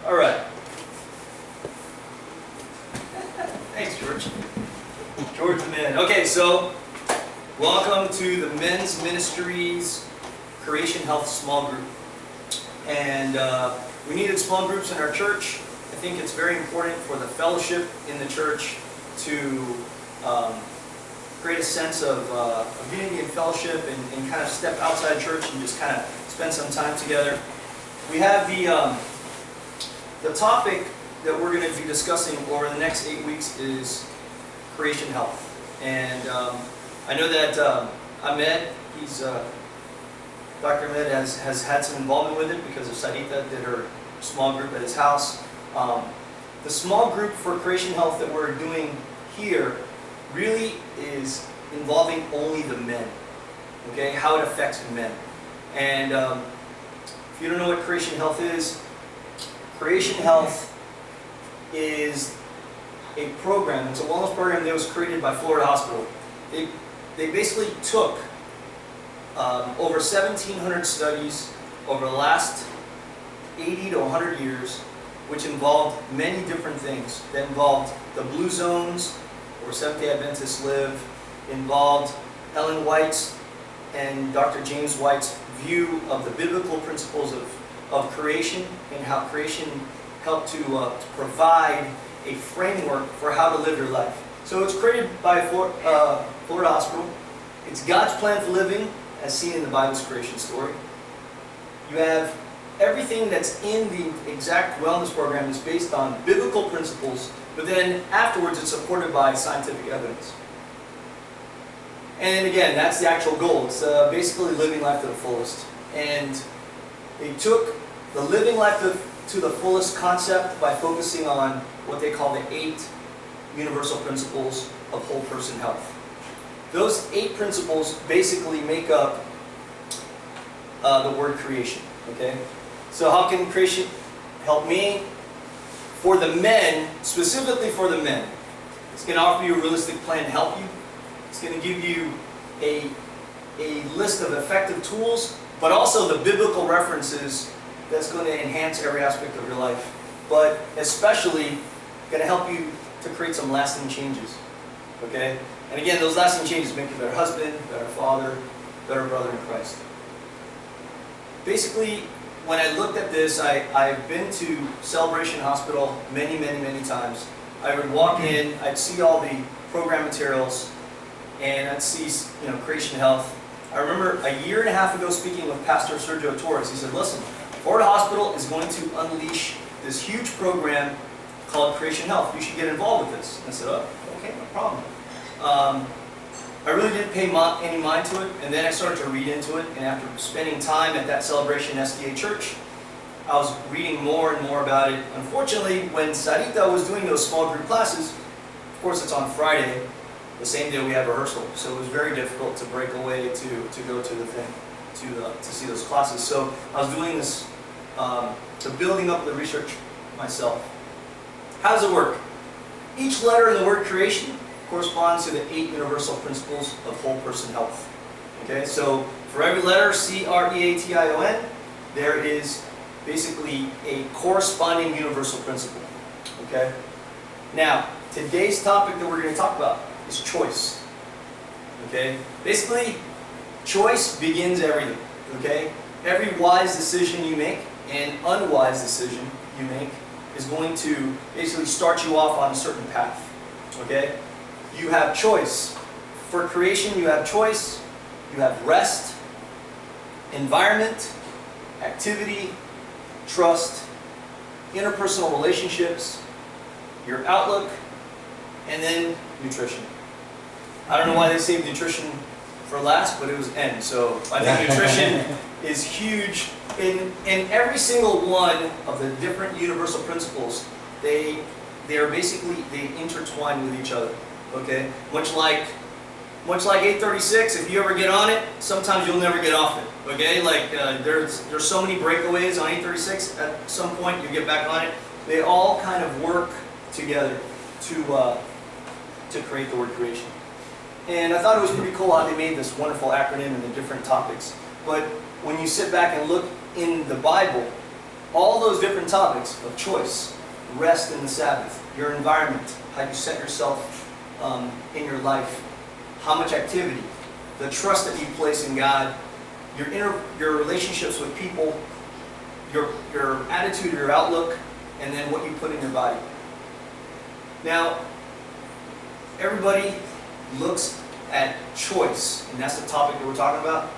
All right. Thanks, George. George the man. Okay, so welcome to the Men's Ministries Creation Health Small Group. And we needed small groups in our church. I think it's very important for the fellowship in the church to create a sense of unity and fellowship and kind of step outside church and just kind of spend some time together. We have the topic that we're going to be discussing over the next 8 weeks is creation health. And I know that Ahmed, Dr. Ahmed has had some involvement with it because of Sarita did her small group at his house. The small group for creation health that we're doing here really is involving only the men, okay? How it affects men. And if you don't know what creation health is a program, it's a wellness program that was created by Florida Hospital. They basically took over 1,700 studies over the last 80 to 100 years, which involved many different things. That involved the blue zones, where Seventh-day Adventists live, involved Ellen White's and Dr. James White's view of the biblical principles of creation and how creation helped to provide a framework for how to live your life. So it's created by Florida Hospital. It's God's plan for living as seen in the Bible's creation story. You have everything that's in the exact wellness program is based on biblical principles, but then afterwards it's supported by scientific evidence. And again, that's the actual goal. It's basically living life to the fullest. And they took the living life to the fullest concept by focusing on what they call the 8 universal principles of whole person health. Those 8 principles basically make up the word creation. Okay? So how can creation help me? For the men, specifically for the men, it's going to offer you a realistic plan to help you. It's going to give you a list of effective tools, but also the biblical references that's going to enhance every aspect of your life. But especially going to help you to create some lasting changes. Okay? And again, those lasting changes make you a better husband, better father, better brother in Christ. Basically, when I looked at this, I've been to Celebration Hospital many times. I would walk in, I'd see all the program materials, and I'd see, creation health. I remember a year and a half ago speaking with Pastor Sergio Torres. He said, listen, Florida Hospital is going to unleash this huge program called Creation Health. You should get involved with this. And I said, oh, okay, no problem. I really didn't pay any mind to it, and then I started to read into it, and after spending time at that Celebration SDA church, I was reading more and more about it. Unfortunately, when Sarita was doing those small group classes, of course it's on Friday, the same day we have rehearsal, so it was very difficult to break away to go to the thing, to see those classes. So I was doing this, to building up the research myself. How does it work? Each letter in the word creation corresponds to the 8 universal principles of whole person health. Okay, so for every letter, C-R-E-A-T-I-O-N, there is basically a corresponding universal principle. Okay? Now, today's topic that we're going to talk about is choice. Okay? Basically, choice begins everything. Okay? Every wise decision you make and unwise decision you make is going to basically start you off on a certain path. Okay? You have choice. For creation, you have choice. You have rest, environment, activity, trust, interpersonal relationships, your outlook, and then nutrition. I don't know why they saved nutrition for last, but it was N. So I think nutrition is huge. In every single one of the different universal principles, they intertwine with each other. Okay, much like 836. If you ever get on it, sometimes you'll never get off it. Okay, like there's so many breakaways on 836. At some point, you get back on it. They all kind of work together to create the word creation. And I thought it was pretty cool how they made this wonderful acronym and the different topics. But when you sit back and look in the Bible, All those different topics of choice, rest in the Sabbath, your environment, how you set yourself in your life, how much activity, the trust that you place in God, your relationships with people, your attitude, your outlook, and then what you put in your body. Now, everybody looks at choice, and that's the topic that we're talking about,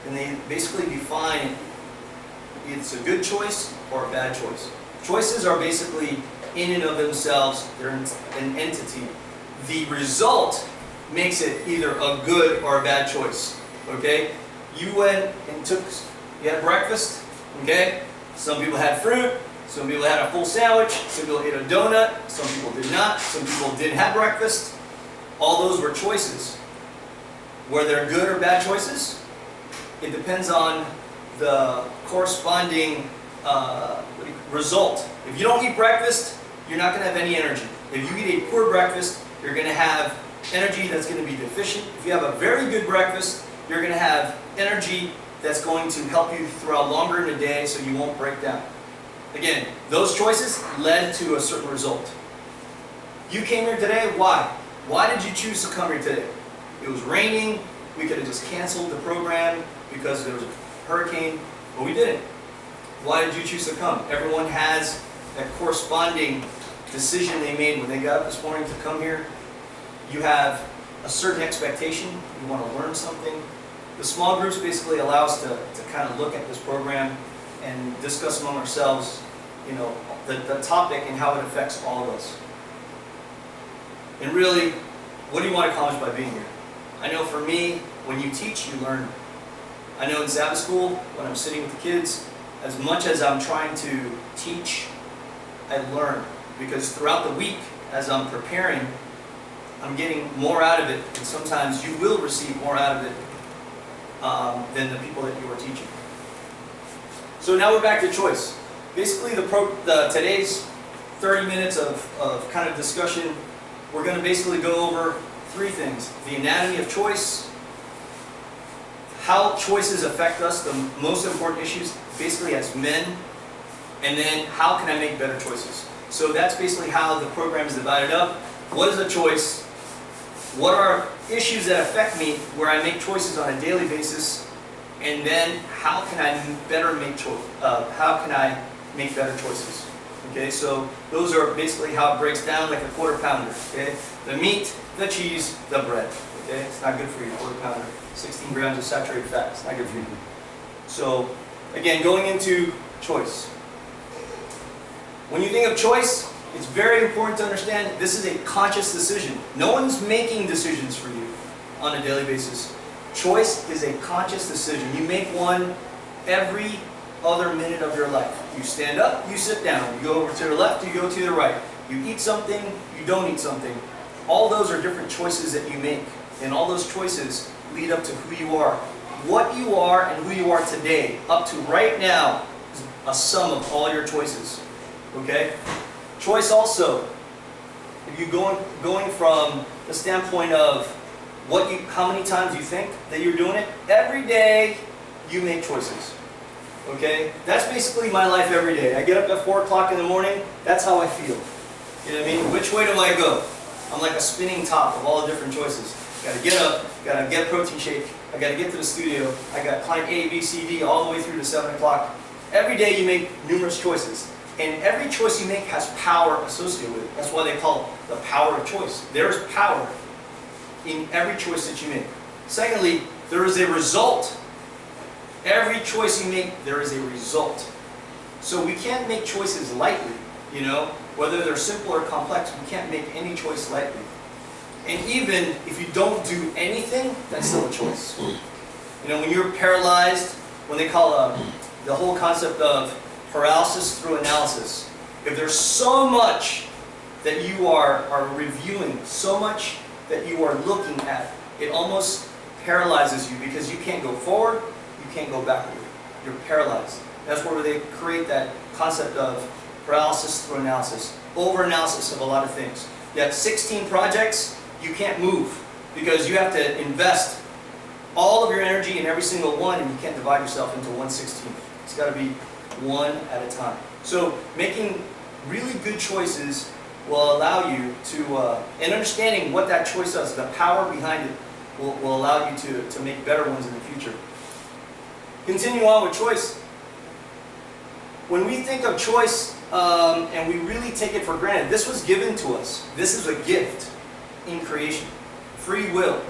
and they basically define it's a good choice or a bad choice. Choices are basically in and of themselves, they're an entity. The result makes it either a good or a bad choice. Okay? You went and you had breakfast, okay? Some people had fruit, some people had a full sandwich, some people ate a donut, some people did not, some people didn't have breakfast. All those were choices. Were there good or bad choices? It depends on the corresponding result. If you don't eat breakfast, you're not going to have any energy. If you eat a poor breakfast, you're going to have energy that's going to be deficient. If you have a very good breakfast, you're going to have energy that's going to help you throughout longer in the day so you won't break down. Again, those choices led to a certain result. You came here today, why? Why did you choose to come here today? It was raining, we could have just canceled the program because there was a hurricane, but we didn't. Why did you choose to come? Everyone has that corresponding decision they made when they got up this morning to come here. You have a certain expectation, you want to learn something. The small groups basically allow us to kind of look at this program and discuss among ourselves, the topic and how it affects all of us. And really, what do you want to accomplish by being here? I know for me, when you teach, you learn. I know in Sabbath school, when I'm sitting with the kids, as much as I'm trying to teach, I learn. Because throughout the week, as I'm preparing, I'm getting more out of it, and sometimes you will receive more out of it than the people that you are teaching. So now we're back to choice. Basically, today's 30 minutes of kind of discussion, we're going to basically go over three things. The anatomy of choice, how choices affect us, the most important issues basically as men, and then how can I make better choices. So that's basically how the program is divided up. What is a choice? What are issues that affect me where I make choices on a daily basis? And then how can I make better choices? Okay, so those are basically how it breaks down like a quarter pounder. Okay, the meat, the cheese, the bread. Okay, it's not good for you, quarter pounder. 16 grams of saturated fat. It's not good for you. So again, going into choice. When you think of choice, it's very important to understand this is a conscious decision. No one's making decisions for you on a daily basis. Choice is a conscious decision. You make one every other minute of your life. You stand up, you sit down. You go over to the left, you go to the right. You eat something, you don't eat something. All those are different choices that you make. And all those choices lead up to who you are. What you are and who you are today, up to right now, is a sum of all your choices. Okay? Choice also, if you going from the standpoint of how many times you think that you're doing it, every day you make choices. Okay? That's basically my life every day. I get up at 4 o'clock in the morning, that's how I feel. You know what I mean? Which way do I go? I'm like a spinning top of all the different choices. Gotta get up, gotta get a protein shake, I gotta get to the studio, I got client A, B, C, D, all the way through to 7 o'clock. Every day you make numerous choices. And every choice you make has power associated with it. That's why they call it the power of choice. There is power in every choice that you make. Secondly, there is a result. Every choice you make, there is a result. So we can't make choices lightly, whether they're simple or complex, we can't make any choice lightly. And even if you don't do anything, that's still a choice. When you're paralyzed, when they call the whole concept of paralysis through analysis. If there's so much that you are reviewing, so much that you are looking at, it almost paralyzes you because you can't go forward, you can't go backward. You're paralyzed. That's where they create that concept of paralysis through analysis, over-analysis of a lot of things. You have 16 projects, you can't move because you have to invest all of your energy in every single one and you can't divide yourself into 1/16. It's got to be one at a time. So making really good choices will allow you to, and understanding what that choice does, the power behind it, will allow you to make better ones in the future. Continue on with choice. When we think of choice, and we really take it for granted, this was given to us. This is a gift in creation. Free will.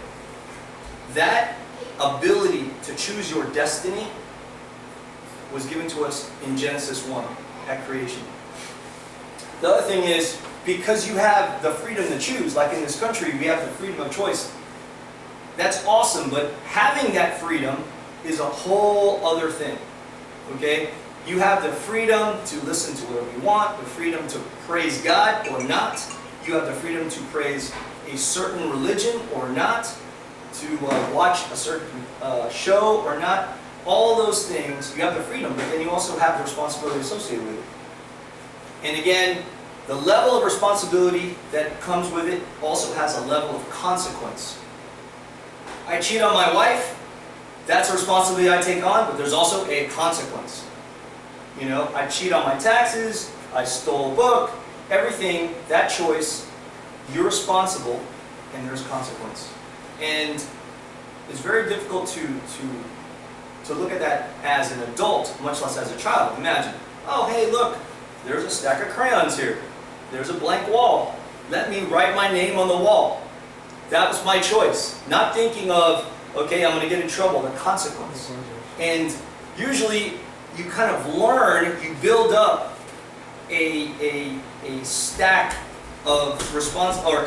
That ability to choose your destiny was given to us in Genesis 1 at creation. The other thing is, because you have the freedom to choose, like in this country, we have the freedom of choice. That's awesome, but having that freedom is a whole other thing. Okay? You have the freedom to listen to whatever you want, the freedom to praise God or not. You have the freedom to praise a certain religion or not, to watch a certain show or not. All those things, you have the freedom, but then you also have the responsibility associated with it. And again, the level of responsibility that comes with it also has a level of consequence. I cheat on my wife, that's a responsibility I take on, but there's also a consequence. You know, I cheat on my taxes, I stole a book, everything, that choice, you're responsible, and there's consequence. And it's very difficult to look at that as an adult, much less as a child. Imagine, oh hey look, there's a stack of crayons here. There's a blank wall. Let me write my name on the wall. That was my choice. Not thinking of, okay, I'm going to get in trouble, the consequence. And usually you kind of learn, you build up a stack of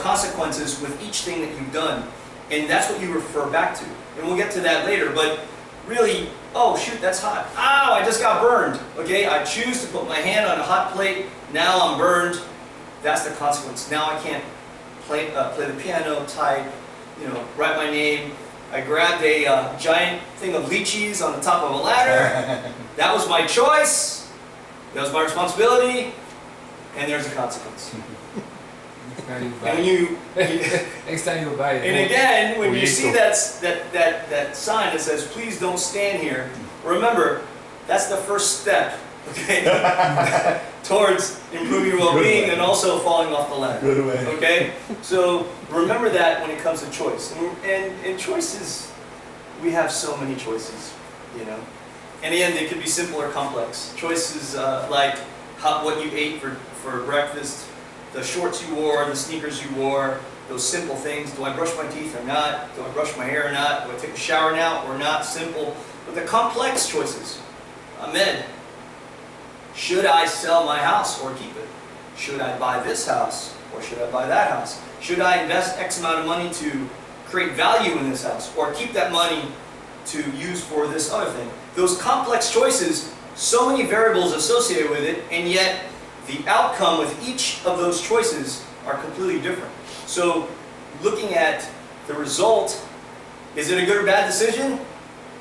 consequences with each thing that you've done. And that's what you refer back to. And we'll get to that later, but really, oh shoot, that's hot. Ow, I just got burned. Okay, I choose to put my hand on a hot plate, now I'm burned. That's the consequence. Now I can't play the piano, type, write my name. I grabbed a giant thing of lychees on the top of a ladder. That was my choice. That was my responsibility. And there's a consequence. And when you next time you buy it. And again, when you see that sign that says, please don't stand here, remember, that's the first step, okay, towards improving your well-being and also falling off the ladder. Good way. Okay? So remember that when it comes to choice. And choices, we have so many choices, And again, they could be simple or complex. Choices like what you ate for breakfast, the shorts you wore, the sneakers you wore, those simple things. Do I brush my teeth or not? Do I brush my hair or not? Do I take a shower now or not? Simple. But the complex choices. Ahmed, should I sell my house or keep it? Should I buy this house or should I buy that house? Should I invest X amount of money to create value in this house or keep that money to use for this other thing? Those complex choices, so many variables associated with it, and yet the outcome with each of those choices are completely different. So looking at the result, is it a good or bad decision?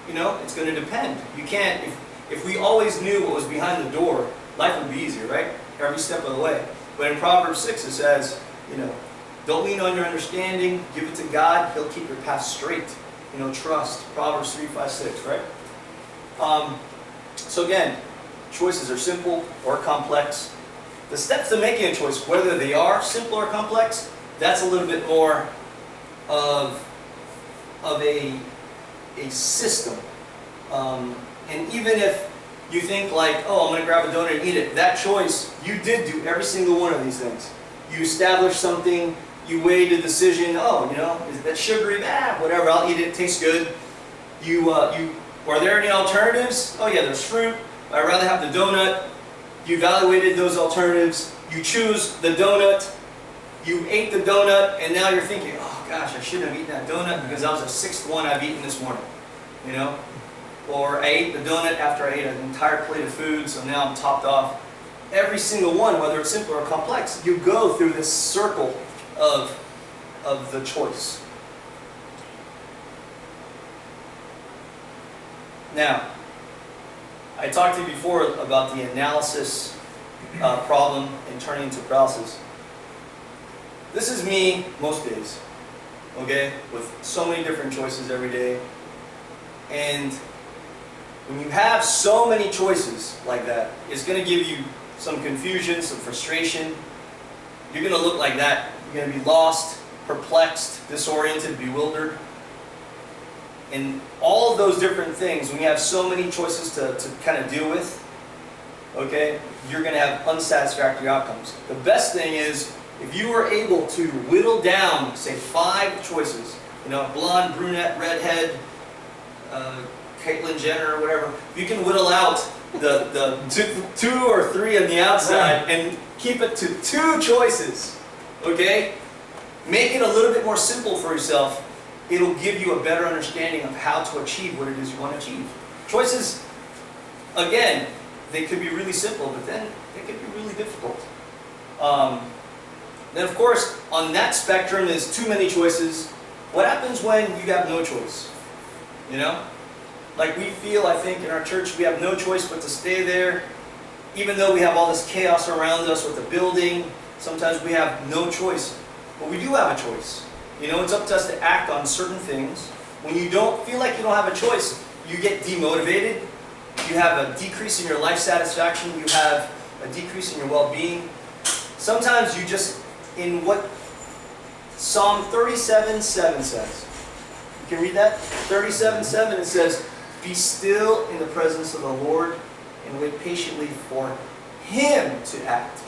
It's going to depend. You can't, if we always knew what was behind the door, life would be easier, right? Every step of the way. But in Proverbs 6 it says, don't lean on your understanding, give it to God, He'll keep your path straight. Trust. Proverbs 3, 5, 6, right? So again, choices are simple or complex. The steps to making a choice, whether they are simple or complex, that's a little bit more of a system. And even if you think like, oh, I'm going to grab a donut and eat it, that choice, you did do every single one of these things. You established something, you weighed a decision, oh, is that sugary? Whatever, I'll eat it, it tastes good. Are there any alternatives? Oh yeah, there's fruit. I'd rather have the donut. You evaluated those alternatives. You choose the donut. You ate the donut, and now you're thinking, oh gosh, I shouldn't have eaten that donut because that was the sixth one I've eaten this morning. Or I ate the donut after I ate an entire plate of food, so now I'm topped off. Every single one, whether it's simple or complex, you go through this circle of the choice. Now, I talked to you before about the analysis problem and turning into paralysis. This is me most days, okay, with so many different choices every day. And When you have so many choices like that, it's going to give you some confusion, some frustration. You're going to look like that. You're going to be lost, perplexed, disoriented, bewildered. And all of those different things, when you have so many choices to kind of deal with, okay, you're going to have unsatisfactory outcomes. The best thing is, if you were able to whittle down, say, 5 choices, blonde, brunette, redhead, Caitlyn Jenner, or whatever, you can whittle out the 2 or 3 on the outside and keep it to 2 choices, okay? Make it a little bit more simple for yourself. It'll give you a better understanding of how to achieve what it is you want to achieve. Choices, again, they could be really simple, but then they could be really difficult. Then of course, on that spectrum, there's too many choices. What happens when you have no choice? Like we feel, I think, in our church, we have no choice but to stay there. Even though we have all this chaos around us with the building, sometimes we have no choice. But we do have a choice. It's up to us to act on certain things. When you don't feel like you don't have a choice, you get demotivated. You have a decrease in your life satisfaction. You have a decrease in your well-being. Sometimes you just, in what Psalm 37:7 says. You can read that? 37:7, it says, "Be still in the presence of the Lord and wait patiently for Him to act."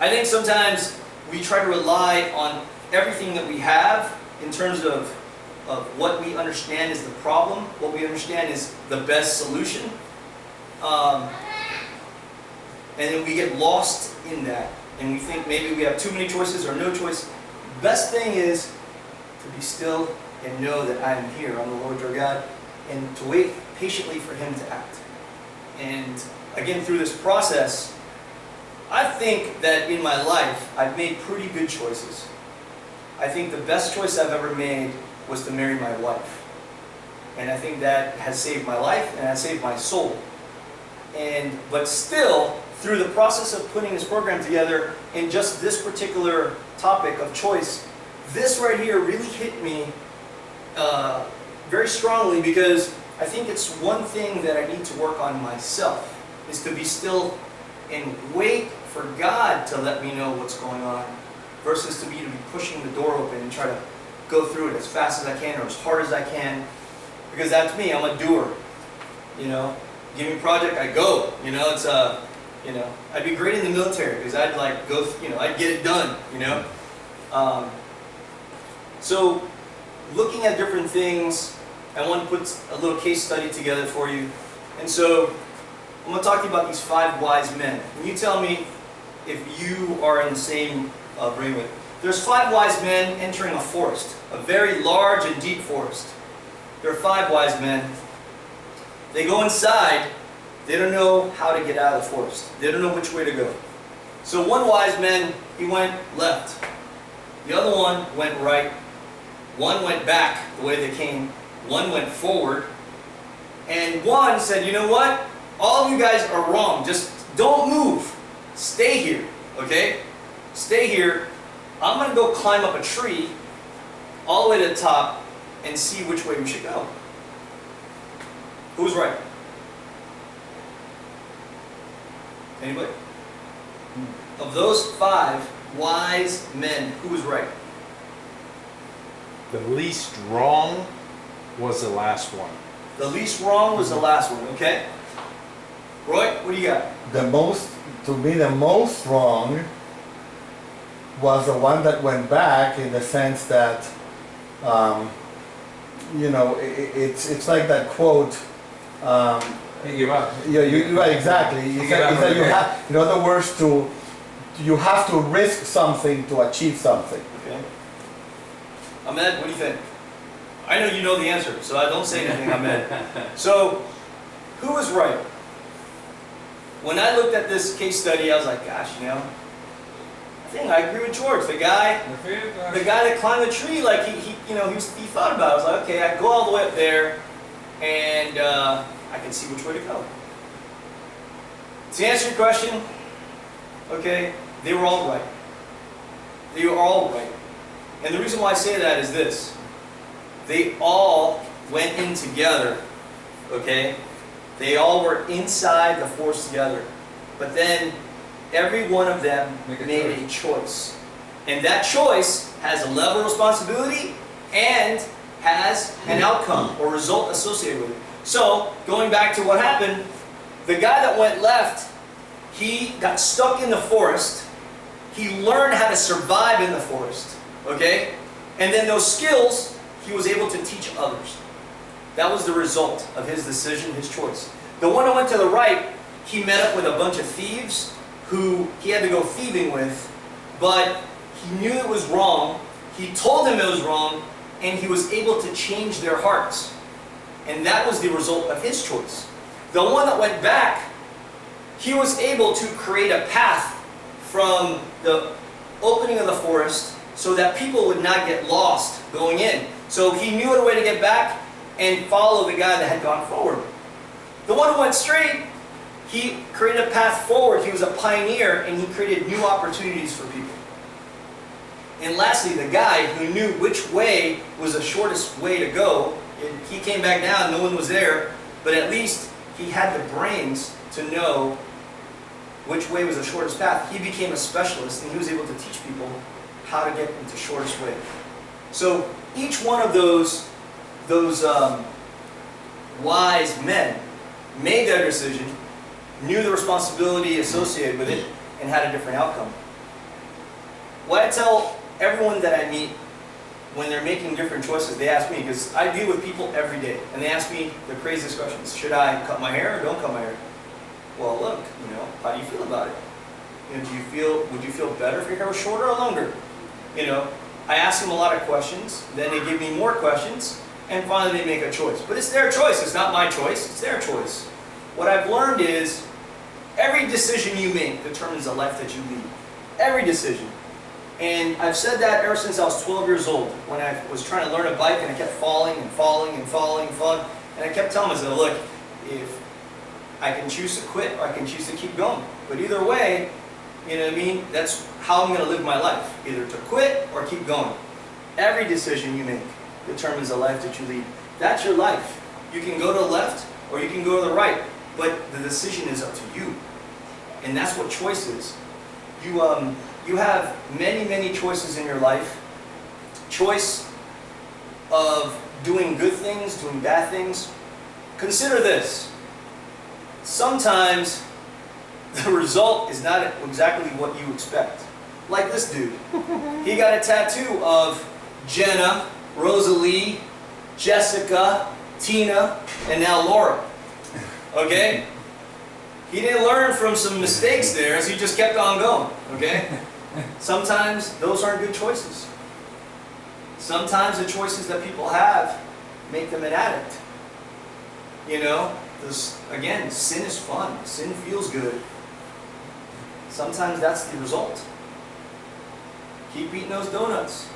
I think sometimes we try to rely on everything that we have in terms of what we understand is the problem, what we understand is the best solution. And then we get lost in that. And we think maybe we have too many choices or no choice. Best thing is to be still and know that I am here, I'm the Lord your God, and to wait patiently for Him to act. And again, through this process, I think that in my life, I've made pretty good choices. I think the best choice I've ever made was to marry my wife. And I think that has saved my life and has saved my soul. But still, through the process of putting this program together, and just this particular topic of choice, this right here really hit me very strongly, because I think it's one thing that I need to work on myself, is to be still and wait for God to let me know what's going on, versus to be pushing the door open and try to go through it as fast as I can or as hard as I can, because that's me. I'm a doer. Give me a project, I go. It's I'd be great in the military because I'd go. I'd get it done. So, looking at different things, I want to put a little case study together for you, and so I'm going to talk to you about these 5 wise men. And you tell me if you are in the same brainwave. There's 5 wise men entering a forest, a very large and deep forest. There are 5 wise men. They go inside. They don't know how to get out of the forest. They don't know which way to go. So one wise man, he went left. The other one went right. One went back the way they came. One went forward. And one said, "You know what? All of you guys are wrong. Just don't move. Stay here, okay? Stay here. I'm going to go climb up a tree all the way to the top and see which way we should go." Who's right? Anybody? Of those 5 wise men, who was right? The least wrong was the last one. The least wrong was the last one, okay? Roy, what do you got? To me, the most wrong was the one that went back, in the sense that, it's like that quote. He gave up. Right, exactly. He It's gave up that on you the have, in other words, you have to risk something to achieve something. Okay. Ahmed, what do you think? I know you know the answer, so I don't say anything, Ahmed. So, who was right? When I looked at this case study, I was like, gosh, I think I agree with George. The guy that climbed the tree, he thought about it. I was like, okay, I go all the way up there, and I can see which way to go. To answer your question, okay, they were all right. They were all right. And the reason why I say that is this. They all went in together, okay, They all were inside the forest together. But then every one of them Make a made a choice. And that choice has a level of responsibility and has an outcome or result associated with it. So, going back to what happened, the guy that went left, he got stuck in the forest. He learned how to survive in the forest. Okay? And then those skills, he was able to teach others. That was the result of his decision, his choice. The one that went to the right, he met up with a bunch of thieves who he had to go thieving with, but he knew it was wrong. He told them it was wrong, and he was able to change their hearts. And that was the result of his choice. The one that went back, he was able to create a path from the opening of the forest so that people would not get lost going in. So he knew a way to get back and follow the guy that had gone forward. The one who went straight, he created a path forward. He was a pioneer, and he created new opportunities for people. And lastly, the guy who knew which way was the shortest way to go, he came back down, no one was there, but at least he had the brains to know which way was the shortest path. He became a specialist, and he was able to teach people how to get into shortest way. So each one of those wise men made their decision, knew the responsibility associated with it, and had a different outcome. What I tell everyone that I meet when they're making different choices, they ask me, because I deal with people every day, and they ask me the craziest questions. Should I cut my hair or don't cut my hair? Well, look, how do you feel about it? Would you feel better if your hair was shorter or longer? I ask them a lot of questions, then they give me more questions, and finally they make a choice. But it's their choice, it's not my choice, it's their choice. What I've learned is, every decision you make determines the life that you lead. Every decision. And I've said that ever since I was 12 years old, when I was trying to learn a bike and I kept falling and falling and falling and falling. And I kept telling myself, look, if I can choose to quit or I can choose to keep going. But either way, that's how I'm going to live my life. Either to quit or keep going. Every decision you make determines the life that you lead. That's your life. You can go to the left or you can go to the right. But the decision is up to you. And that's what choice is. You have many, many choices in your life. Choice of doing good things, doing bad things. Consider this. Sometimes the result is not exactly what you expect. Like this dude. He got a tattoo of Jenna, Rosalie, Jessica, Tina, and now Laura. Okay? He didn't learn from some mistakes there, so he just kept on going. Okay? Sometimes those aren't good choices. Sometimes the choices that people have make them an addict. Again, sin is fun. Sin feels good. Sometimes that's the result. Keep eating those donuts.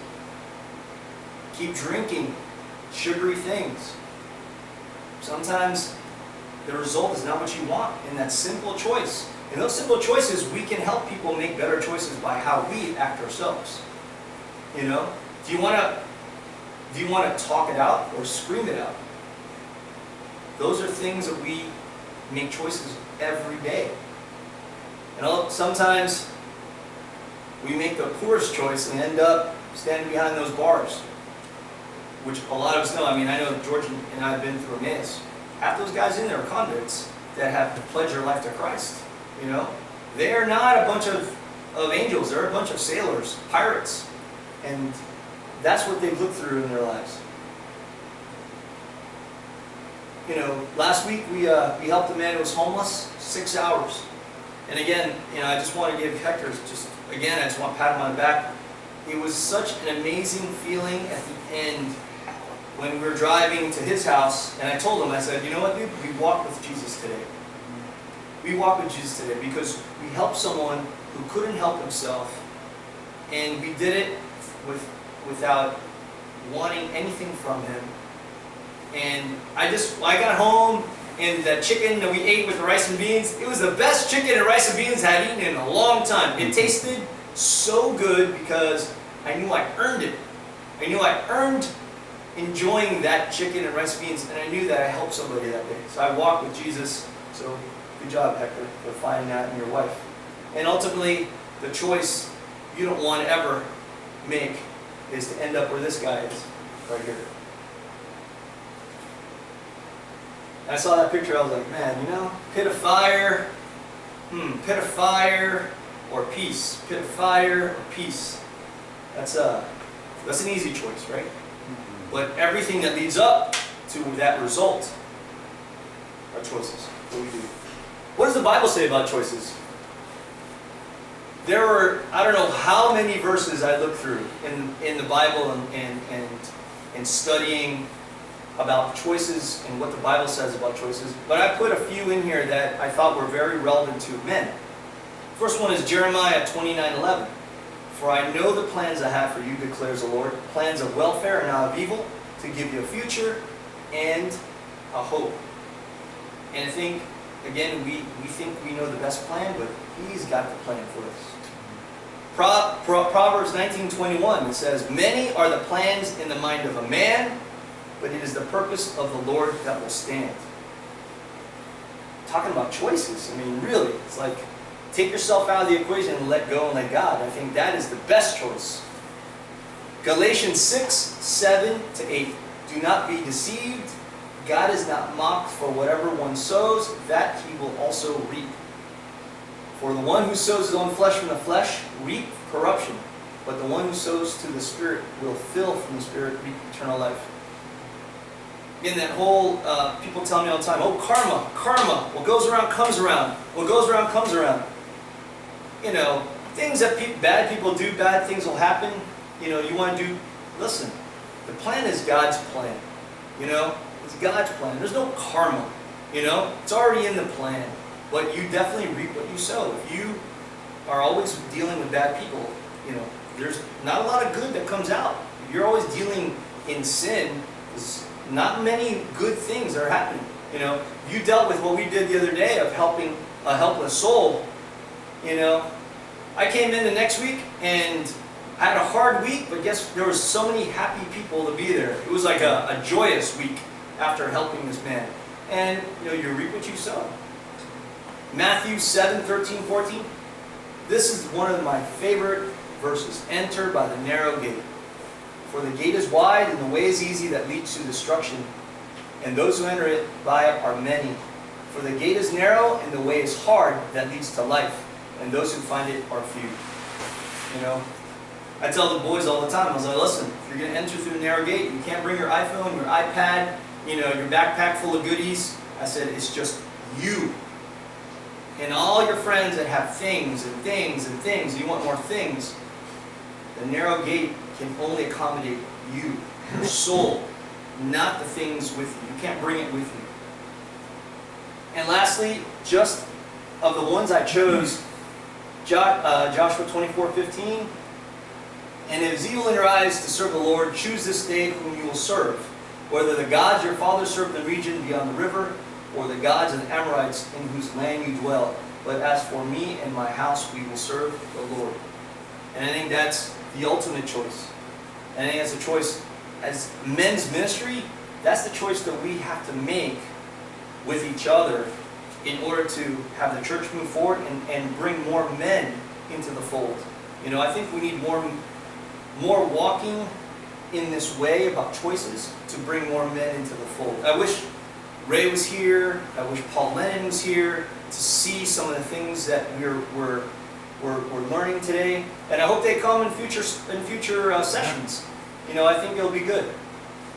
Keep drinking sugary things. Sometimes the result is not what you want in that simple choice. In those simple choices, we can help people make better choices by how we act ourselves. Do you want to talk it out or scream it out? Those are things that we make choices every day. Sometimes we make the poorest choice and end up standing behind those bars, which a lot of us know. I know George and I have been through Emmaus. Half those guys in there are convicts that have pledged their life to Christ. They are not a bunch of angels. They're a bunch of sailors, pirates. And that's what they've looked through in their lives. Last week we helped a man who was homeless 6 hours. And again, I just want to give Hector, I just want to pat him on the back. It was such an amazing feeling at the end when we were driving to his house, and I told him, I said, you know what, dude, we walked with Jesus today. We walked with Jesus today because we helped someone who couldn't help himself, and we did it without wanting anything from him. And I got home, and that chicken that we ate with the rice and beans, it was the best chicken and rice and beans I had eaten in a long time. It tasted so good because I knew I earned it. I knew I earned enjoying that chicken and rice beans, and I knew that I helped somebody that day. So I walked with Jesus. So good job, Hector, for finding that in your wife. And ultimately, the choice you don't want to ever make is to end up where this guy is, right here. I saw that picture, I was like, man, pit of fire or peace. Pit of fire or peace. That's an easy choice, right? But everything that leads up to that result are choices. What we do. What does the Bible say about choices? There are, I don't know how many verses I looked through in the Bible and studying about choices and what the Bible says about choices. But I put a few in here that I thought were very relevant to men. First one is Jeremiah 29:11. For I know the plans I have for you, declares the Lord, plans of welfare and not of evil, to give you a future and a hope. And I think, again, we think we know the best plan, but He's got the plan for us. Proverbs 19:21, it says, many are the plans in the mind of a man, but it is the purpose of the Lord that will stand. Talking about choices, I mean, really, it's like, take yourself out of the equation and let go and let God. I think that is the best choice. Galatians 6:7-8. Do not be deceived. God is not mocked, for whatever one sows, that he will also reap. For the one who sows his own flesh from the flesh, reap corruption. But the one who sows to the Spirit will fill from the Spirit, reap eternal life. In that whole, people tell me all the time, oh, karma. What goes around comes around. What goes around comes around. Things that bad people do, bad things will happen. You want to do, listen, the plan is God's plan. It's God's plan. There's no karma. It's already in the plan. But you definitely reap what you sow. If you are always dealing with bad people, there's not a lot of good that comes out. If you're always dealing in sin, there's not many good things that are happening. You dealt with what we did the other day of helping a helpless soul. I came in the next week and I had a hard week, but guess there was so many happy people to be there. It was like a joyous week after helping this man. And you reap what you sow. Matthew 7:13-14. This is one of my favorite verses. Enter by the narrow gate. For the gate is wide and the way is easy that leads to destruction, and those who enter it by it are many. For the gate is narrow and the way is hard that leads to life, and those who find it are few. I tell the boys all the time, I was like, listen, if you're going to enter through the narrow gate, you can't bring your iPhone, your iPad, your backpack full of goodies. I said, it's just you. And all your friends that have things and things and things, you want more things, the narrow gate can only accommodate you, your soul, not the things with you. You can't bring it with you. And lastly, just of the ones I chose, Joshua 24:15, and it is evil in your eyes to serve the Lord. Choose this day whom you will serve, whether the gods your fathers served in the region beyond the river, or the gods of the Amorites in whose land you dwell. But as for me and my house, we will serve the Lord. And I think that's the ultimate choice. And I think that's a choice as men's ministry. That's the choice that we have to make with each other in order to have the church move forward and bring more men into the fold. I think we need more walking in this way about choices to bring more men into the fold. I wish Ray was here. I wish Paul Lennon was here to see some of the things that we're learning today. And I hope they come in future sessions. I think it'll be good.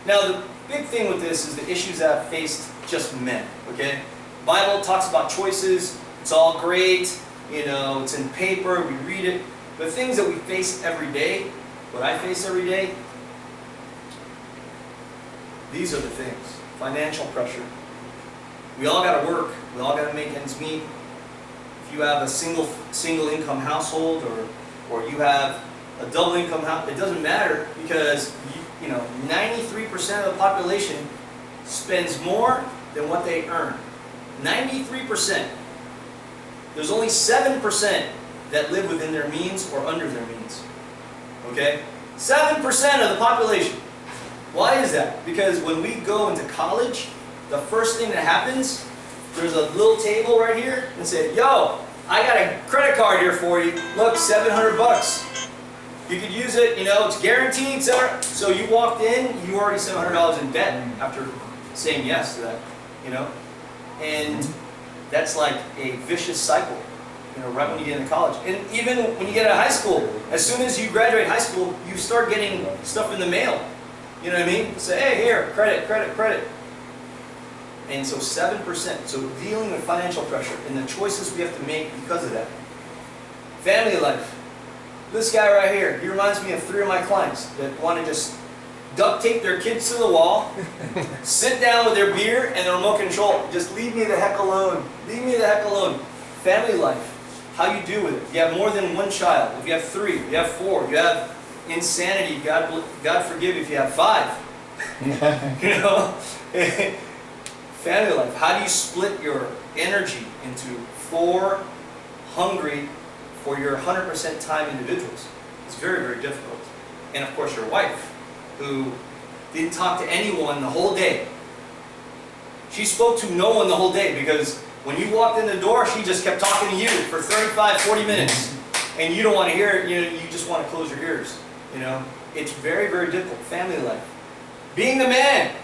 Now, the big thing with this is the issues that have faced just men. Okay, Bible talks about choices. It's all great. It's in paper. We read it. The things that we face every day, what I face every day, these are the things. Financial pressure. We all got to work. We all got to make ends meet. If you have a single income household or you have a double income house, it doesn't matter because 93% of the population spends more than what they earn. 93%. There's only 7% that live within their means or under their means. Okay? 7% of the population. Why is that? Because when we go into college, the first thing that happens, there's a little table right here and say, yo, I got a credit card here for you. Look, $700. You could use it, you know, it's guaranteed, etc. So you walked in, you already $700 in debt after saying yes to that, you know? And that's like a vicious cycle, you know, right when you get into college. And even when you get out of high school, as soon as you graduate high school, you start getting stuff in the mail. You know what I mean? Say, hey, here, credit, credit, credit. And so 7%. So dealing with financial pressure and the choices we have to make because of that. Family life. This guy right here, he reminds me of 3 of my clients that want to just duct tape their kids to the wall, sit down with their beer and the remote control. Just leave me the heck alone. Leave me the heck alone. Family life. How you do with it. If you have more than 1 child, if you have 3, if you have 4, you have insanity, God forgive if you have 5. You know? Family life. How do you split your energy into 4 hungry for your 100% time individuals? It's very, very difficult. And of course your wife, who didn't talk to anyone the whole day. She spoke to no one the whole day because when you walked in the door, she just kept talking to you for 35, 40 minutes. And you don't want to hear it, you know, you just want to close your ears. You know, it's very, very difficult. Family life. Being the man.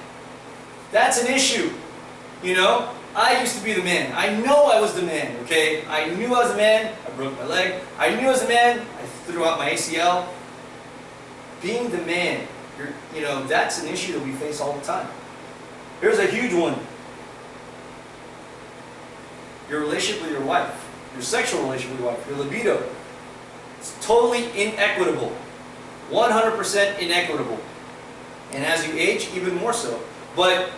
That's an issue. You know, I used to be the man. I know I was the man, okay? I knew I was the man. I broke my leg. I knew I was the man. I threw out my ACL. Being the man, you know, that's an issue that we face all the time. Here's a huge one. Your relationship with your wife, your sexual relationship with your wife, your libido. It's totally inequitable. 100% inequitable. And as you age, even more so. But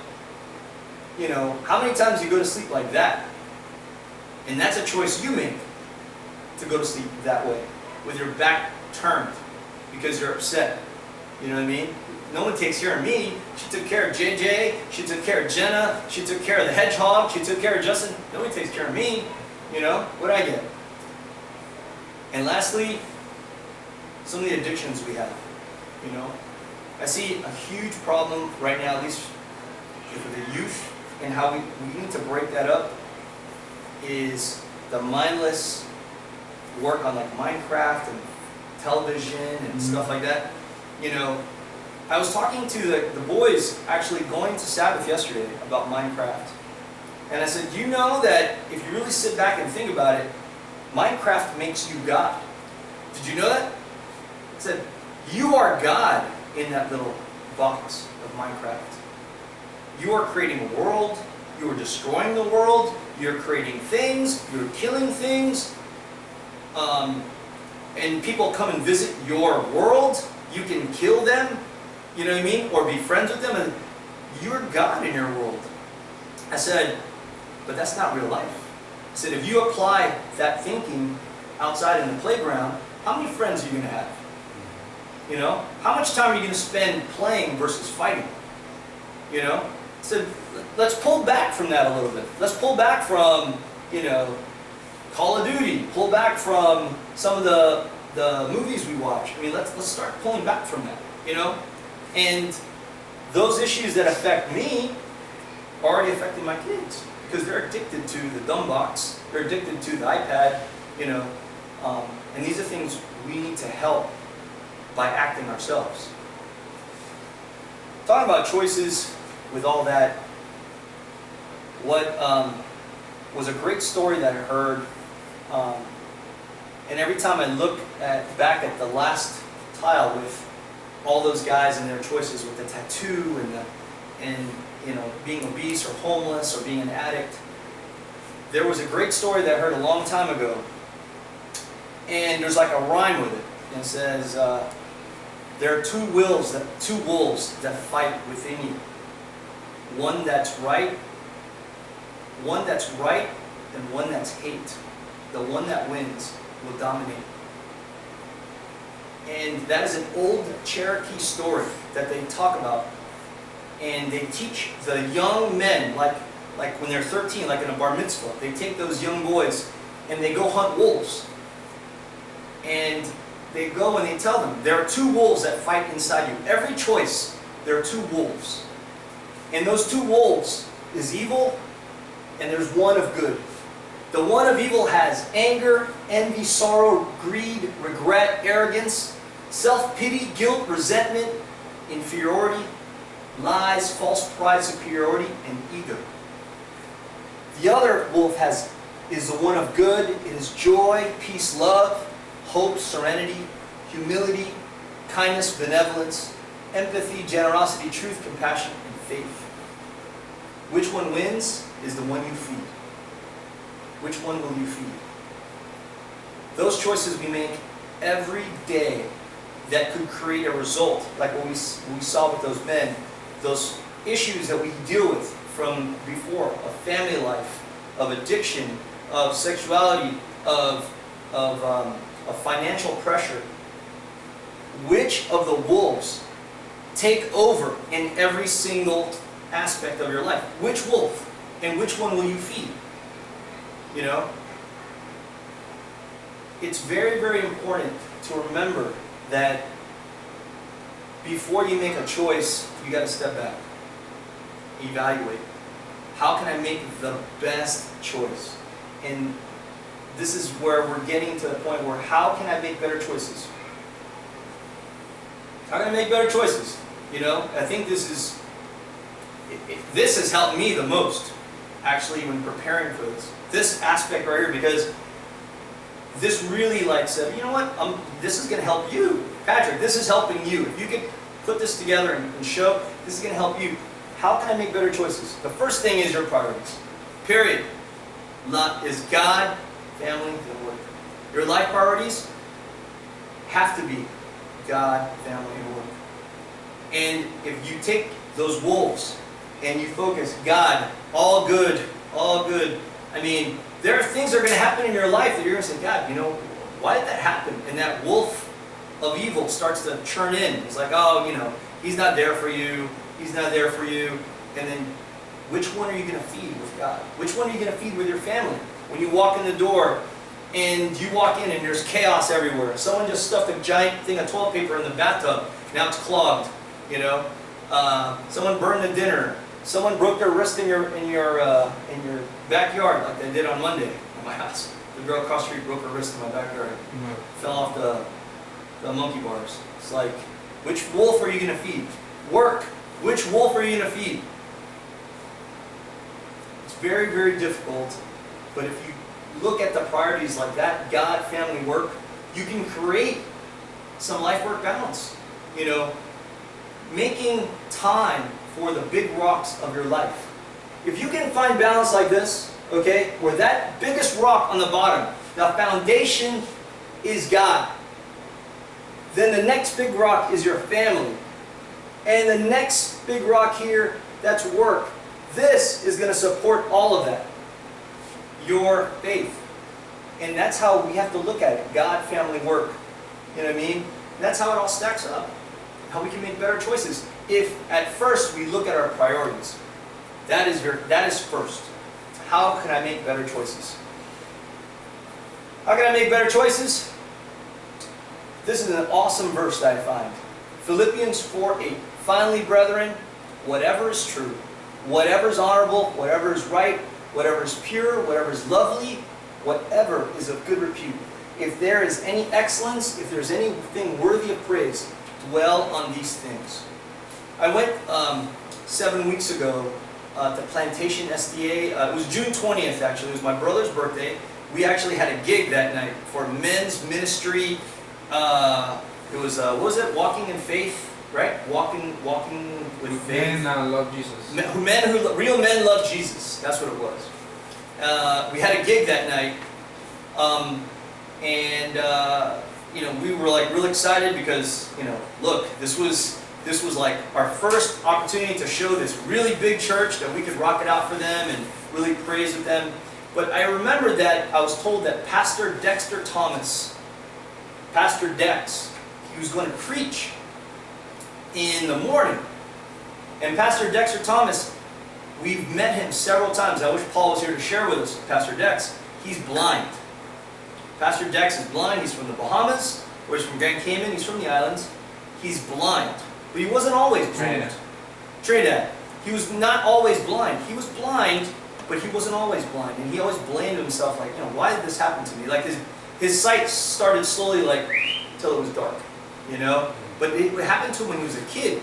you know, how many times do you go to sleep like that? And that's a choice you make, to go to sleep that way, with your back turned, because you're upset. You know what I mean? No one takes care of me. She took care of JJ, she took care of Jenna, she took care of the hedgehog, she took care of Justin. Nobody takes care of me. You know, what do I get? And lastly, some of the addictions we have. You know, I see a huge problem right now, at least with the youth, and how we need to break that up is the mindless work on like Minecraft and television and stuff like that. You know, I was talking to the boys actually going to Sabbath yesterday about Minecraft. And I said, you know that if you really sit back and think about it, Minecraft makes you God. Did you know that? I said, you are God in that little box of Minecraft. You are creating a world, you are destroying the world, you're creating things, you're killing things, and people come and visit your world, you can kill them, you know what I mean, or be friends with them, and you're God in your world. I said, but that's not real life. I said, if you apply that thinking outside in the playground, how many friends are you going to have? You know, how much time are you going to spend playing versus fighting? You know? So let's pull back from that a little bit. Let's pull back from, you know, Call of Duty. Pull back from some of the movies we watch. I mean, let's start pulling back from that, you know? And those issues that affect me are already affecting my kids because they're addicted to the dumb box. They're addicted to the iPad, you know? And these are things we need to help by acting ourselves. Talking about choices, with all that, what was a great story that I heard, and every time I look back at the last tile with all those guys and their choices with the tattoo and you know, being obese or homeless or being an addict, there was a great story that I heard a long time ago, and there's like a rhyme with it, and it says there are two wolves that fight within you. One that's right, and one that's hate. The one that wins will dominate. And that is an old Cherokee story that they talk about. And they teach the young men, like when they're 13, like in a bar mitzvah, they take those young boys and they go hunt wolves. And they go and they tell them, there are two wolves that fight inside you. Every choice there are two wolves. And those two wolves is evil, and there's one of good. The one of evil has anger, envy, sorrow, greed, regret, arrogance, self-pity, guilt, resentment, inferiority, lies, false pride, superiority, and ego. The other wolf is the one of good. It is joy, peace, love, hope, serenity, humility, kindness, benevolence, empathy, generosity, truth, compassion, and faith. Which one wins is the one you feed. Which one will you feed? Those choices we make every day that could create a result, like what we saw with those men, those issues that we deal with from before, of family life, of addiction, of sexuality, of financial pressure. Which of the wolves take over in every single aspect of your life? Which wolf? And which one will you feed? You know? It's very, very important to remember that before you make a choice, you got to step back. Evaluate. How can I make the best choice? And this is where we're getting to the point where how can I make better choices? How can I make better choices? You know, I think this has helped me the most, actually, when preparing for this. This aspect right here, because this really said, you know what, this is going to help you. Patrick, this is helping you. If you could put this together and show, this is going to help you. How can I make better choices? The first thing is your priorities. Period. Is God, family, and work. Your life priorities have to be God, family, and work. And if you take those wolves and you focus, God, all good, all good. I mean, there are things that are going to happen in your life that you're going to say, God, you know, why did that happen? And that wolf of evil starts to churn in. It's like, oh, you know, he's not there for you. He's not there for you. And then which one are you going to feed with God? Which one are you going to feed with your family? When you walk in the door and you walk in and there's chaos everywhere. Someone just stuffed a giant thing of toilet paper in the bathtub. Now it's clogged, you know. Someone burned the dinner. Someone broke their wrist in your backyard, like they did on Monday at my house. The girl across the street broke her wrist in my backyard. Fell off the monkey bars. It's like, which wolf are you going to feed? Work. Which wolf are you going to feed? It's very, very difficult, but if you look at the priorities like that, God, family, work, you can create some life-work balance. You know, making time for the big rocks of your life. If you can find balance like this, okay, where that biggest rock on the bottom, the foundation is God, then the next big rock is your family. And the next big rock here, that's work. This is going to support all of that. Your faith. And that's how we have to look at it. God, family, work. You know what I mean? And that's how it all stacks up. How we can make better choices. If at first we look at our priorities. That is first. How can I make better choices? How can I make better choices? This is an awesome verse that I find. Philippians 4:8. Finally, brethren, whatever is true, whatever is honorable, whatever is right, whatever is pure, whatever is lovely, whatever is of good repute. If there is any excellence, if there's anything worthy of praise, dwell on these things. I went 7 weeks ago to Plantation SDA. It was June 20th, actually. It was my brother's birthday. We actually had a gig that night for men's ministry. It was, what was it? Walking in Faith, right? Walking with faith. Men love Jesus. Real men love Jesus. That's what it was. We had a gig that night, you know, we were like real excited because, you know, look, this was like our first opportunity to show this really big church that we could rock it out for them and really praise with them. But I remember that I was told that Pastor Dexter Thomas, Pastor Dex, he was going to preach in the morning. And Pastor Dexter Thomas, we've met him several times. I wish Paul was here to share with us, Pastor Dex. He's blind. Pastor Dex is blind. He's from the Bahamas, or he's from Grand Cayman. He's from the islands. He's blind. but he wasn't always blind. Trinidad. Trinidad. He was not always blind. He was blind, but he wasn't always blind. And he always blamed himself, like, why did this happen to me? Like his sight started slowly, like, till it was dark, But it happened to him when he was a kid,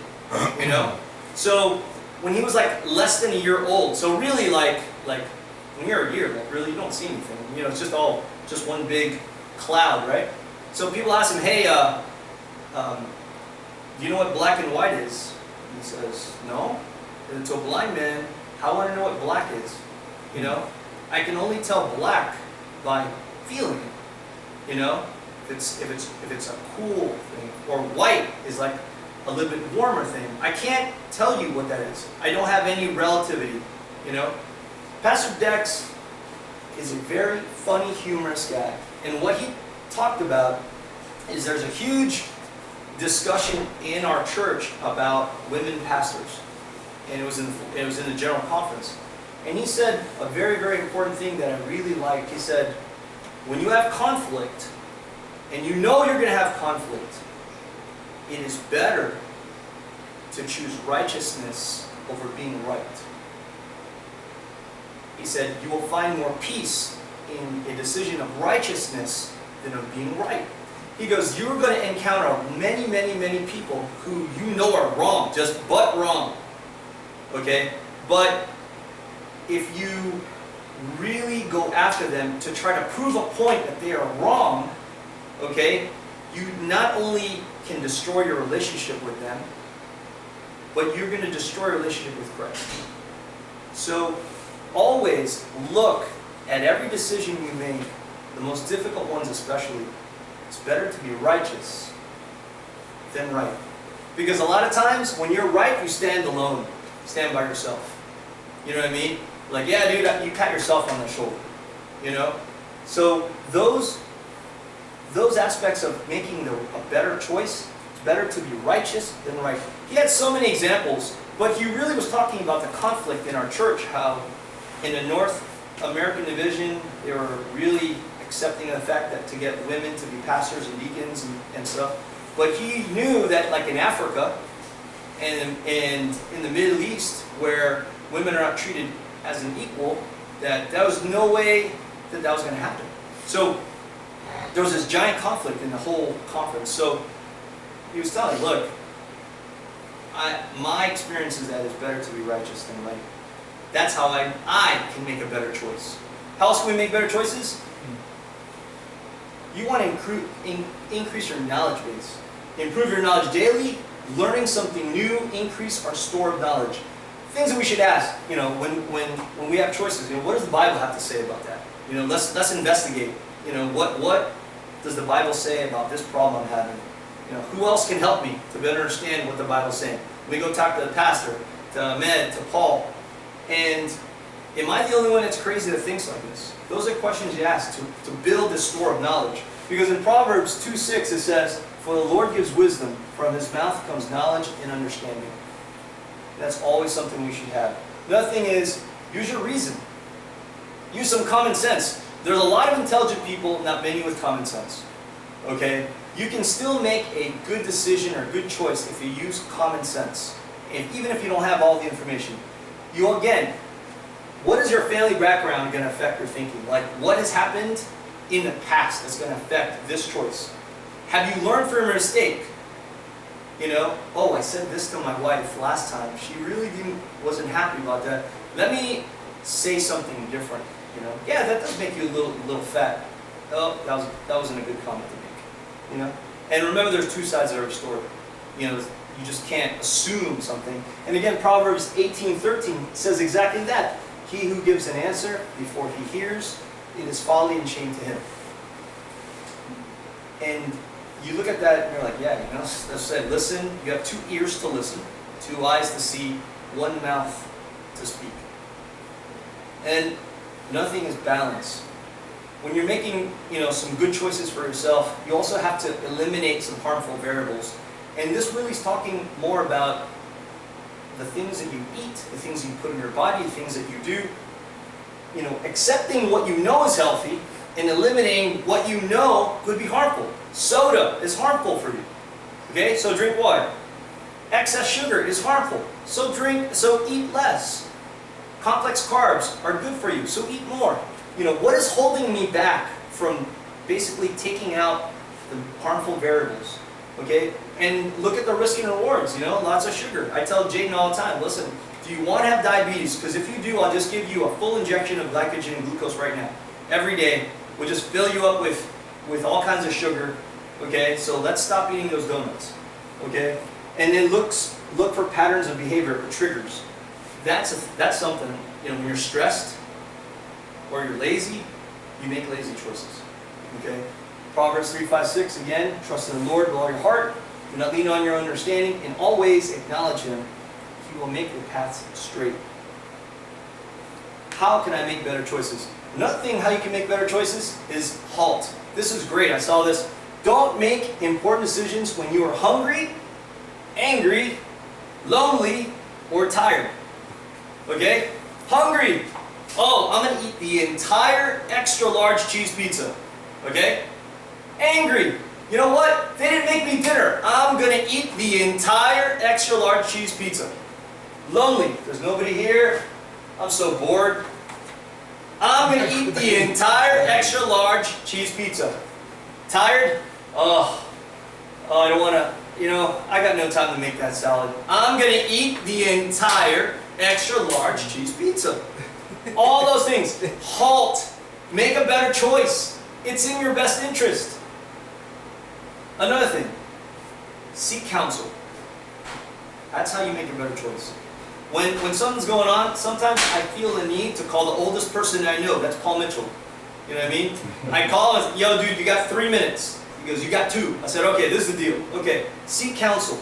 So when he was like less than a year old, so really like when you're a year, like really you don't see anything. It's just one big cloud, right? So people ask him, hey, do you know what black and white is? He says, no. And to a blind man, how would I know what black is? I can only tell black by feeling it. If it's a cool thing, or white is like a little bit warmer thing. I can't tell you what that is. I don't have any relativity. Pastor Dex is a very funny, humorous guy, and what he talked about is there's a huge discussion in our church about women pastors, and it was in the general conference. And he said a very, very important thing that I really liked. He said, when you have conflict, and you're going to have conflict, it is better to choose righteousness over being right. He said, you will find more peace in a decision of righteousness than of being right. He goes, you're going to encounter many, many, many people who are wrong, just but wrong. Okay? But if you really go after them to try to prove a point that they are wrong, okay, you not only can destroy your relationship with them, but you're going to destroy your relationship with Christ. So always look at every decision you make, the most difficult ones especially. It's better to be righteous than right. Because a lot of times when you're right, you stand alone, stand by yourself. You know what I mean? Like, yeah, dude, you pat yourself on the shoulder. So those aspects of making a better choice, it's better to be righteous than right. He had so many examples, but he really was talking about the conflict in our church, how in the North American division, they were really accepting of the fact that to get women to be pastors and deacons and stuff. But he knew that like in Africa and in the Middle East, where women are not treated as an equal, that was no way that was going to happen. So there was this giant conflict in the whole conference. So he was telling, look, my experience is that it's better to be righteous than right. That's how I can make a better choice. How else can we make better choices? You want to increase your knowledge base. Improve your knowledge daily, learning something new, increase our store of knowledge. Things that we should ask, when we have choices, what does the Bible have to say about that? Let's investigate. What does the Bible say about this problem I'm having? Who else can help me to better understand what the Bible's saying? We go talk to the pastor, to Ahmed, to Paul. And am I the only one that's crazy that thinks like this? Those are questions you ask to build this store of knowledge. Because in Proverbs 2:6 it says, for the Lord gives wisdom, from his mouth comes knowledge and understanding. That's always something we should have. Another thing is, use your reason. Use some common sense. There's a lot of intelligent people, not many with common sense. Okay? You can still make a good decision or a good choice if you use common sense. And even if you don't have all the information. Again, what is your family background going to affect your thinking? Like, what has happened in the past that's going to affect this choice? Have you learned from your mistake? Oh, I said this to my wife last time. She really wasn't happy about that. Let me say something different. Yeah, that does make you a little fat. Oh, that wasn't a good comment to make. And remember, there's two sides of every story. You just can't assume something. And again, Proverbs 18:13 says exactly that. He who gives an answer before he hears, it is folly and shame to him. And you look at that and you're like, yeah, that's said. Listen, you have 2 ears to listen, 2 eyes to see, 1 mouth to speak. And nothing is balance. When you're making, some good choices for yourself, you also have to eliminate some harmful variables. And this really is talking more about the things that you eat, the things you put in your body, the things that you do. Accepting what you know is healthy and eliminating what you know could be harmful. Soda is harmful for you. Okay, so drink water. Excess sugar is harmful, so eat less. Complex carbs are good for you, so eat more. What is holding me back from basically taking out the harmful variables? Okay? And look at the risk and rewards, lots of sugar. I tell Jaden all the time, listen, do you want to have diabetes? Because if you do, I'll just give you a full injection of glycogen and glucose right now. Every day. We'll just fill you up with all kinds of sugar. Okay? So let's stop eating those donuts. Okay? And then look for patterns of behavior or triggers. That's something, when you're stressed or you're lazy, you make lazy choices. Okay? Proverbs 3:5-6, again, trust in the Lord with all your heart. Do not lean on your own understanding. In all ways acknowledge Him. He will make your paths straight. How can I make better choices? Another thing how you can make better choices is halt. This is great. I saw this. Don't make important decisions when you are hungry, angry, lonely, or tired. Okay? Hungry. Oh, I'm going to eat the entire extra large cheese pizza. Okay? Angry. You know what? They didn't make me dinner. I'm going to eat the entire extra large cheese pizza. Lonely. There's nobody here. I'm so bored. I'm going to eat the entire extra large cheese pizza. Tired? Oh, I don't want to, I got no time to make that salad. I'm going to eat the entire extra large cheese pizza. All those things. Halt. Make a better choice. It's in your best interest. Another thing. Seek counsel. That's how you make a better choice. When something's going on, sometimes I feel the need to call the oldest person I know. That's Paul Mitchell. You know what I mean? I call him, yo dude, you got 3 minutes. He goes, you got 2. I said, okay, this is the deal. Okay, seek counsel.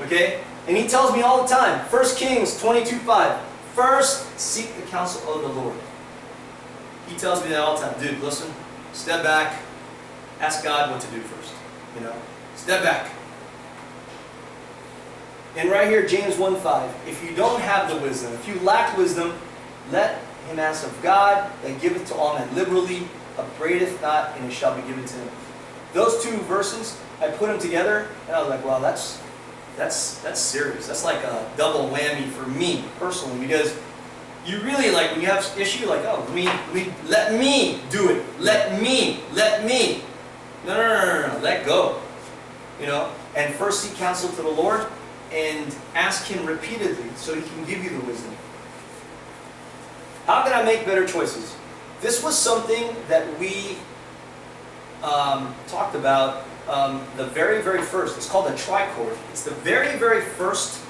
Okay? And he tells me all the time, 1 Kings 22:5. First, seek the counsel of the Lord. He tells me that all the time. Dude, listen, step back, ask God what to do first. Step back. And right here, James 1:5. If you don't have the wisdom, if you lack wisdom, let him ask of God, that giveth to all men liberally, upbraideth not, and it shall be given to him. Those 2 verses, I put them together, and I was like, wow, that's serious. That's like a double whammy for me personally, because you really when you have issue, oh, let me do it. Let me. No, let go. And first seek counsel to the Lord and ask Him repeatedly so He can give you the wisdom. How can I make better choices? This was something that we talked about the very, very first. It's called the trichord. It's the very, very first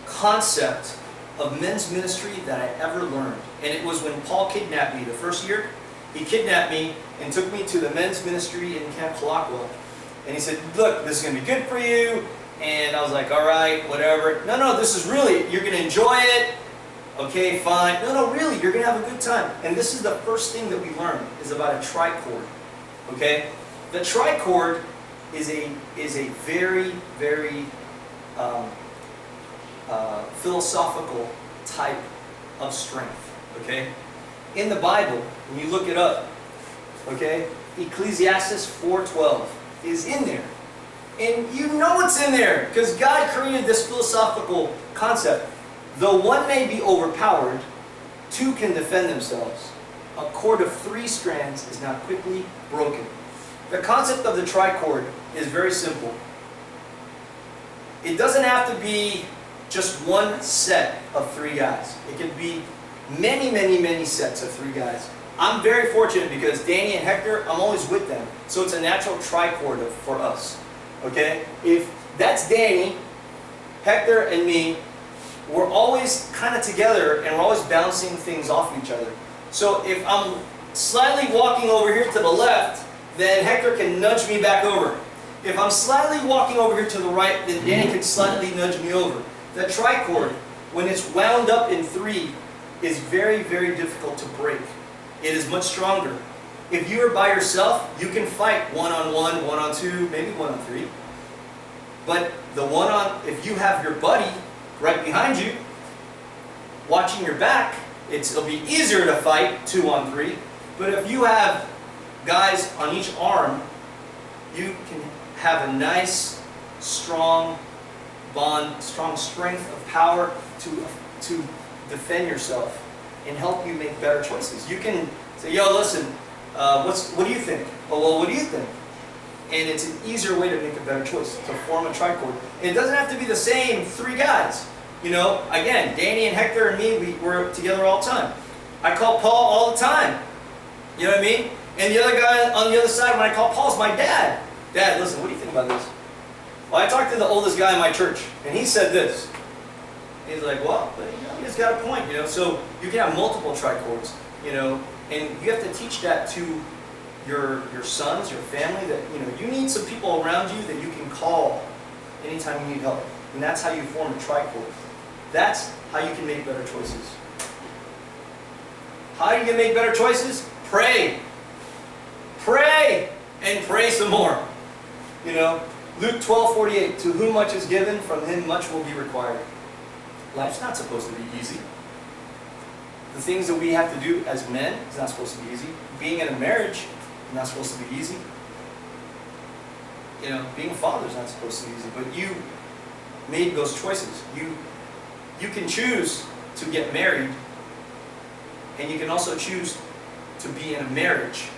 concept of men's ministry that I ever learned. And it was when Paul kidnapped me the first year. He kidnapped me and took me to the men's ministry in Camp Kalakwa. And he said, look, this is going to be good for you. And I was like, all right, whatever. No, this is really, you're going to enjoy it. Okay, fine. No, really, you're going to have a good time. And this is the first thing that we learned, is about a trichord. Okay? The trichord is a very, very philosophical type of strength. Okay? In the Bible, when you look it up, okay, Ecclesiastes 4:12 is in there. And you know it's in there, because God created this philosophical concept. Though one may be overpowered, 2 can defend themselves. A cord of 3 strands is not quickly broken. The concept of the trichord is very simple. It doesn't have to be just one set of 3 guys. It can be many, many, many sets of 3 guys. I'm very fortunate because Danny and Hector, I'm always with them. So it's a natural trichord for us. Okay? If that's Danny, Hector, and me, we're always kind of together and we're always bouncing things off each other. So if I'm slightly walking over here to the left, then Hector can nudge me back over. If I'm slightly walking over here to the right, then Danny can slightly nudge me over. The trichord, when it's wound up in 3, is very, very difficult to break. It is much stronger. If you are by yourself, you can fight 1-on-1, 1-on-2, maybe 1-on-3. But if you have your buddy right behind you, watching your back, it'll be easier to fight 2-on-3. But if you have guys on each arm, you can have a nice, strong bond, strong strength of power to defend yourself and help you make better choices. You can say, yo, listen, what do you think? Oh, well, what do you think? And it's an easier way to make a better choice, to form a tricord. And it doesn't have to be the same 3 guys. You know, again, Danny and Hector and me, we're together all the time. I call Paul all the time. You know what I mean? And the other guy on the other side, when I call Paul, is my dad. Dad, listen, what do you think about this? Well, I talked to the oldest guy in my church, and he said this. He's like, well, but, you know, he's got a point, you know. So you can have multiple tricords, you know, and you have to teach that to your sons, your family, that, you know, you need some people around you that you can call anytime you need help. And that's how you form a tricord. That's how you can make better choices. How are you going to make better choices? Pray. Pray and pray some more. You know, Luke 12:48, to whom much is given, from him much will be required. Life's not supposed to be easy. The things that we have to do as men is not supposed to be easy. Being in a marriage is not supposed to be easy. You know, being a father is not supposed to be easy. But you made those choices. You can choose to get married, and you can also choose to be in a marriage.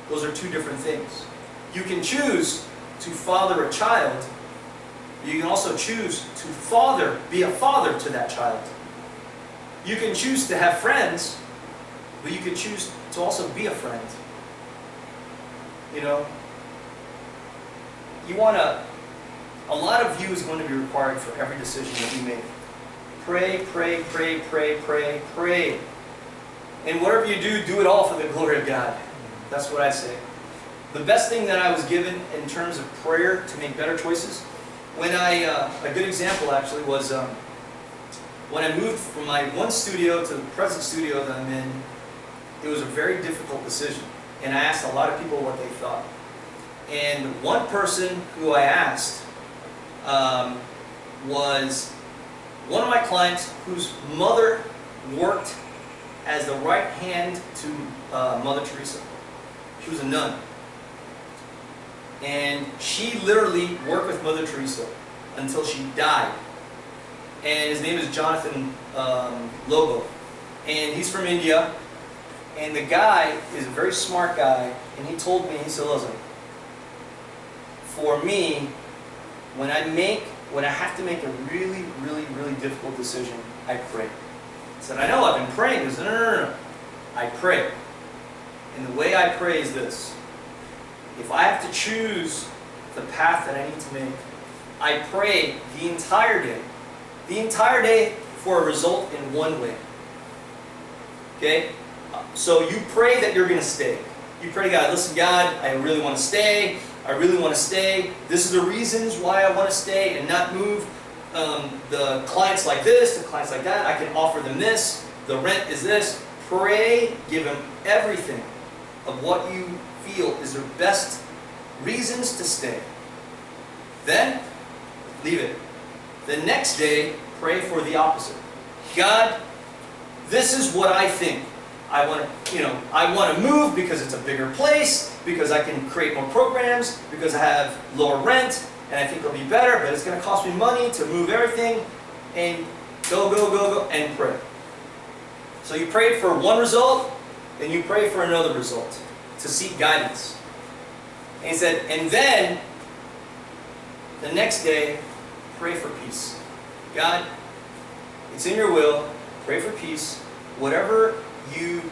Those are 2 different things. You can choose to father a child. You can also choose to be a father to that child. You can choose to have friends, but you can choose to also be a friend. You know, a lot of you is going to be required for every decision that you make. Pray, pray, pray, pray, pray, pray. And whatever you do, do it all for the glory of God. That's what I say. The best thing that I was given in terms of prayer to make better choices, when a good example actually was when I moved from my one studio to the present studio that I'm in. It was a very difficult decision, and I asked a lot of people what they thought. And one person who I asked was one of my clients whose mother worked as the right hand to Mother Teresa. She was a nun. And she literally worked with Mother Teresa until she died. And his name is Jonathan Lobo. And he's from India. And the guy is a very smart guy. And he told me, he said, listen, for me, when I have to make a really, really, really difficult decision, I pray. I said, I know, I've been praying. He said, no. I pray. And the way I pray is this. If I have to choose the path that I need to make, I pray the entire day. The entire day for a result in one way. Okay? So you pray that you're going to stay. You pray to God, listen, God, I really want to stay. I really want to stay. This is the reasons why I want to stay and not move. The clients like this, the clients like that. I can offer them this. The rent is this. Pray, give them everything of what you feel is their best reasons to stay. Then, leave it. The next day, pray for the opposite. God, this is what I think. I want to move because it's a bigger place, because I can create more programs, because I have lower rent, and I think it'll be better, but it's going to cost me money to move everything, and go, and pray. So you prayed for one result, then you pray for another result to seek guidance. And he said, and then the next day, pray for peace. God, it's in your will, pray for peace. Whatever you